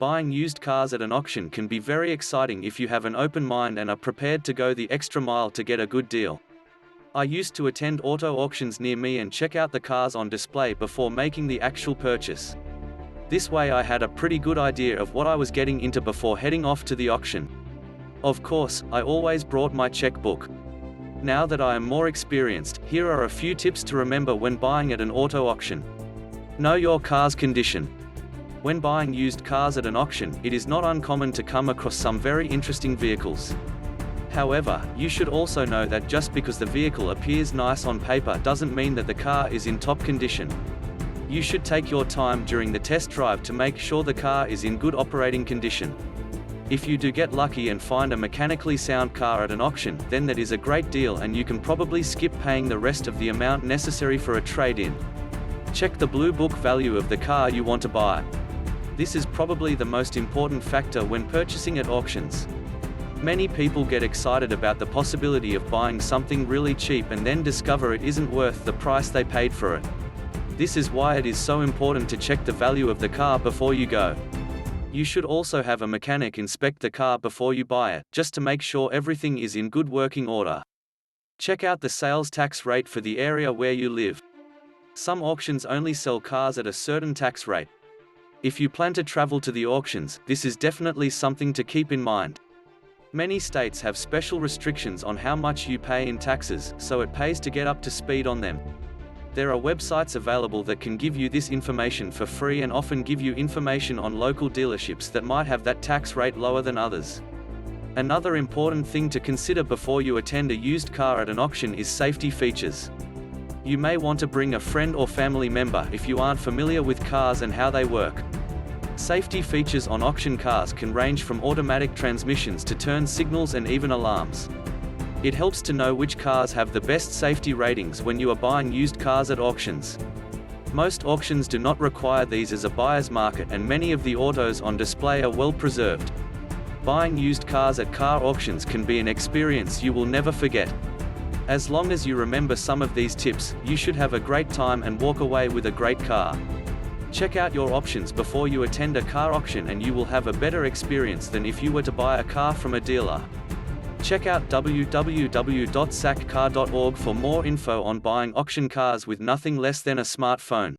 Buying used cars at an auction can be very exciting if you have an open mind and are prepared to go the extra mile to get a good deal. I used to attend auto auctions near me and check out the cars on display before making the actual purchase. This way I had a pretty good idea of what I was getting into before heading off to the auction. Of course, I always brought my checkbook. Now that I am more experienced, here are a few tips to remember when buying at an auto auction. Know your car's condition. When buying used cars at an auction, it is not uncommon to come across some very interesting vehicles. However, you should also know that just because the vehicle appears nice on paper doesn't mean that the car is in top condition. You should take your time during the test drive to make sure the car is in good operating condition. If you do get lucky and find a mechanically sound car at an auction, then that is a great deal and you can probably skip paying the rest of the amount necessary for a trade-in. Check the Blue Book value of the car you want to buy. This is probably the most important factor when purchasing at auctions. Many people get excited about the possibility of buying something really cheap and then discover it isn't worth the price they paid for it. This is why it is so important to check the value of the car before you go. You should also have a mechanic inspect the car before you buy it, just to make sure everything is in good working order. Check out the sales tax rate for the area where you live. Some auctions only sell cars at a certain tax rate. If you plan to travel to the auctions, this is definitely something to keep in mind. Many states have special restrictions on how much you pay in taxes, so it pays to get up to speed on them. There are websites available that can give you this information for free and often give you information on local dealerships that might have that tax rate lower than others. Another important thing to consider before you attend a used car at an auction is safety features. You may want to bring a friend or family member if you aren't familiar with cars and how they work. Safety features on auction cars can range from automatic transmissions to turn signals and even alarms. It helps to know which cars have the best safety ratings when you are buying used cars at auctions. Most auctions do not require these as a buyer's market, and many of the autos on display are well preserved. Buying used cars at car auctions can be an experience you will never forget. As long as you remember some of these tips, you should have a great time and walk away with a great car. Check out your options before you attend a car auction and you will have a better experience than if you were to buy a car from a dealer. Check out www.saccar.org for more info on buying auction cars with nothing less than a smartphone.